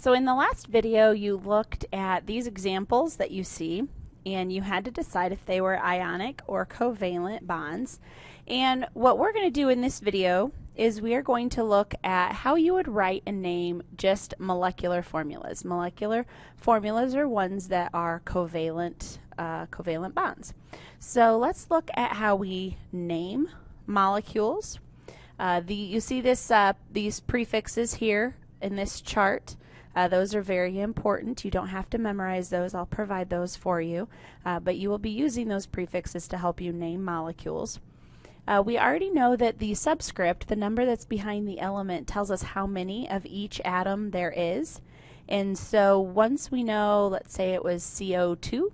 So in the last video, you looked at these examples that you see, and you had to decide if they were ionic or covalent bonds. And what we're going to do in this video is we are going to look at how you would write and name just molecular formulas. Molecular formulas are ones that are covalent bonds. So let's look at how we name molecules. You see these prefixes here in this chart. Those are very important. You don't have to memorize those. I'll provide those for you. But you will be using those prefixes to help you name molecules. We already know that the subscript, the number that's behind the element, tells us how many of each atom there is. And so once we know, let's say it was CO2,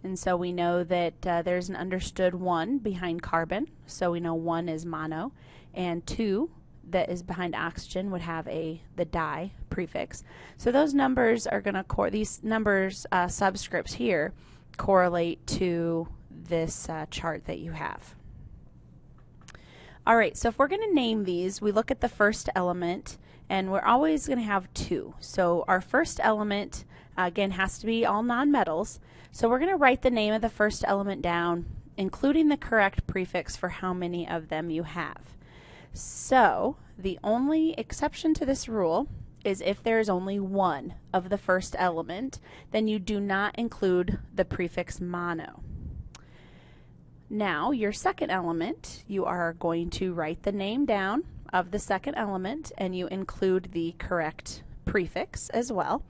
and so we know that there's an understood 1 behind carbon, so we know 1 is mono, and 2 that is behind oxygen would have the di prefix. So those numbers are going to, these numbers, subscripts here, correlate to this chart that you have. Alright, so if we're going to name these, we look at the first element, and we're always going to have 2. So our first element, again, has to be all nonmetals. So we're going to write the name of the first element down, including the correct prefix for how many of them you have. So the only exception to this rule is if there is only one of the first element, then you do not include the prefix mono. Now, your second element, you are going to write the name down of the second element, and you include the correct prefix as well.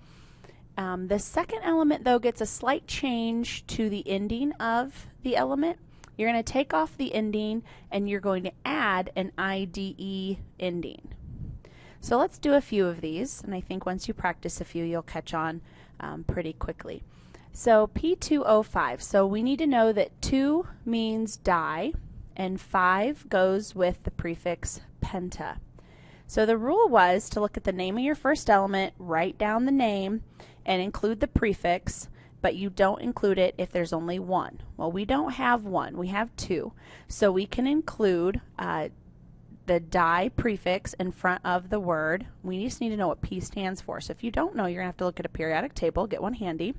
The second element, though, gets a slight change to the ending of the element. You're going to take off the ending, and you're going to add an IDE ending. So let's do a few of these, and I think once you practice a few, you'll catch on pretty quickly. So P2O5, so we need to know that 2 means di, and 5 goes with the prefix penta. So the rule was to look at the name of your first element, write down the name, and include the prefix, but you don't include it if there's only 1. Well, we don't have 1, we have 2. So we can include the di prefix in front of the word. We just need to know what P stands for. So if you don't know, you're going to have to look at a periodic table, get one handy.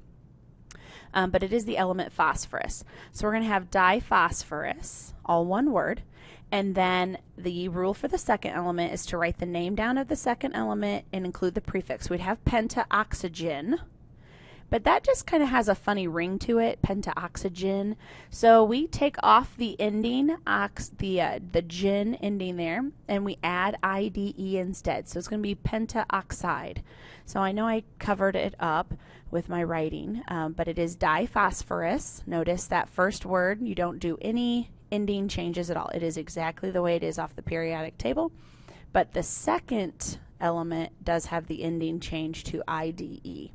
But it is the element phosphorus. So we're going to have diphosphorus, all one word. And then the rule for the second element is to write the name down of the second element and include the prefix. We'd have pentaoxygen, but that just kind of has a funny ring to it, pentaoxygen. So we take off the ending, the gin ending there, and we add IDE instead. So it's going to be pentaoxide. So I know I covered it up with my writing, but it is diphosphorus. Notice that first word, you don't do any ending changes at all. It is exactly the way it is off the periodic table, but the second element does have the ending change to IDE.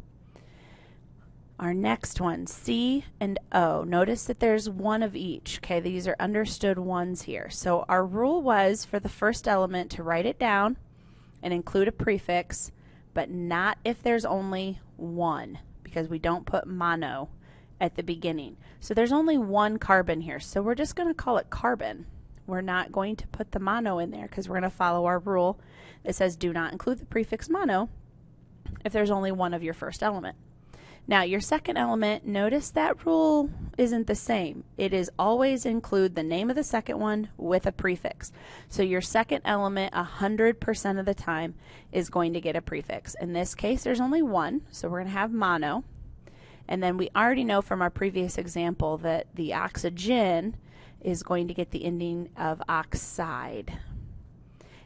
Our next one, C and O. Notice that there's 1 of each. Okay, these are understood ones here. So our rule was for the first element to write it down and include a prefix, but not if there's only 1, because we don't put mono at the beginning. So there's only 1 carbon here, so we're just going to call it carbon. We're not going to put the mono in there because we're going to follow our rule that says do not include the prefix mono if there's only 1 of your first element. Now your second element, notice that rule isn't the same. It is always include the name of the second one with a prefix. So your second element 100% of the time is going to get a prefix. In this case there's only 1, so we're going to have mono. And then we already know from our previous example that the oxygen is going to get the ending of oxide.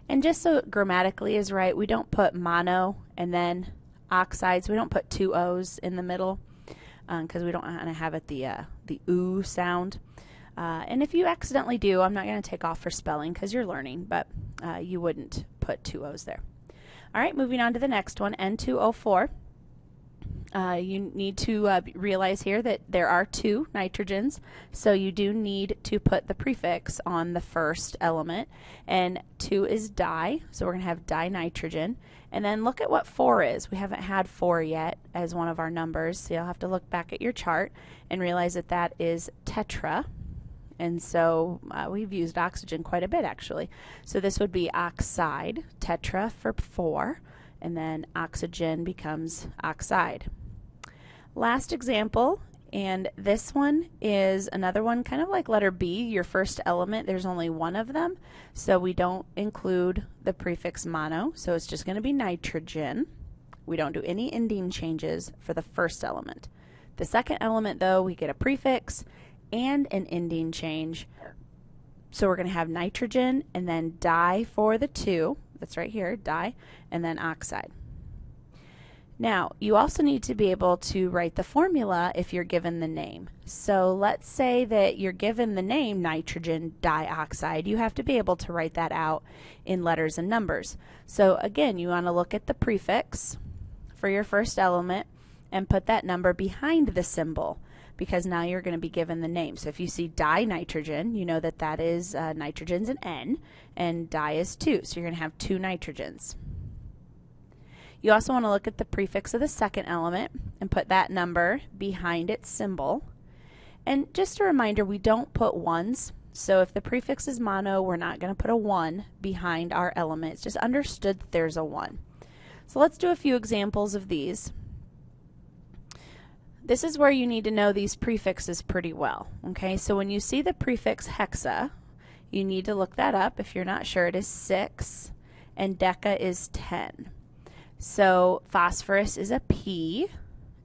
And just so grammatically is right, we don't put mono and then oxides. We don't put 2 O's in the middle because we don't want to have it the oo sound. And if you accidentally do, I'm not going to take off for spelling because you're learning, but you wouldn't put 2 O's there. All right, moving on to the next one, N2O4. You need to realize here that there are 2 nitrogens, so you do need to put the prefix on the first element, and 2 is di, so we're going to have dinitrogen. And then look at what 4 is. We haven't had 4 yet as one of our numbers, so you'll have to look back at your chart and realize that that is tetra. And so we've used oxygen quite a bit actually. So this would be oxide, tetra for 4. and then oxygen becomes oxide. Last example, and this one is another one kind of like letter B, your first element. There's only one of them, so we don't include the prefix mono, so it's just going to be nitrogen. We don't do any ending changes for the first element. The second element, though, we get a prefix and an ending change. So we're going to have nitrogen and then di for the 2. That's right here, di, and then oxide. Now, you also need to be able to write the formula if you're given the name. So let's say that you're given the name nitrogen dioxide. You have to be able to write that out in letters and numbers. So again, you want to look at the prefix for your first element and put that number behind the symbol, because now you're going to be given the name. So if you see dinitrogen, you know that that is nitrogen's an N, and di is 2. So you're going to have 2 nitrogens. You also want to look at the prefix of the second element and put that number behind its symbol. And just a reminder, we don't put ones. So if the prefix is mono, we're not going to put a 1 behind our element. It's just understood that there's a 1. So let's do a few examples of these. This is where you need to know these prefixes pretty well. Okay, so when you see the prefix hexa, you need to look that up. If you're not sure, it is 6, and deca is 10. So phosphorus is a P,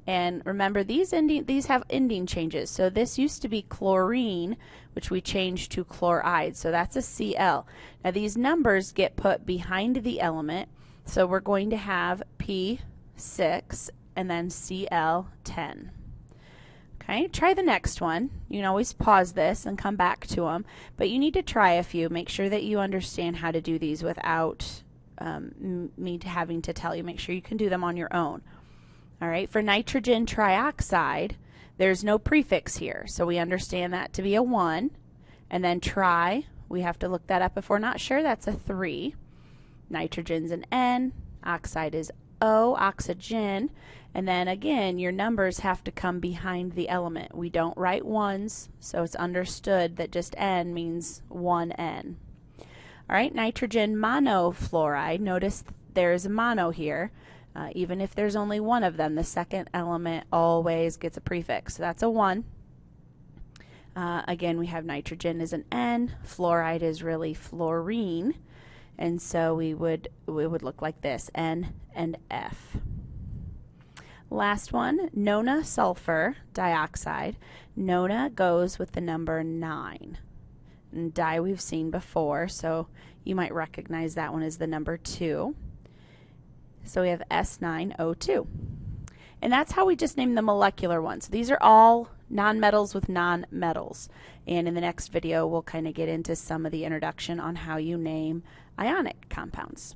and remember these have ending changes. So this used to be chlorine, which we changed to chloride. So that's a Cl. Now these numbers get put behind the element, so we're going to have P6 and then Cl10. Okay, try the next one. You can always pause this and come back to them, but you need to try a few. Make sure that you understand how to do these without me having to tell you. Make sure you can do them on your own. All right, for nitrogen trioxide, there's no prefix here, so we understand that to be a 1. And then tri, we have to look that up if we're not sure. That's a 3. Nitrogen's an N, oxide is O, oxygen, and then again, your numbers have to come behind the element. We don't write ones, so it's understood that just N means 1N. All right, nitrogen monofluoride. Notice there's a mono here. Even if there's only one of them, the second element always gets a prefix. So that's a 1. Again, we have nitrogen is an N. Fluoride is really fluorine. And so we would look like this, N and F. Last one, nona sulfur dioxide. Nona goes with the number 9. And di we've seen before, so you might recognize that one as the number 2. So we have S9O2. And that's how we just name the molecular ones. These are all nonmetals with nonmetals. And in the next video, we'll kind of get into some of the introduction on how you name ionic compounds.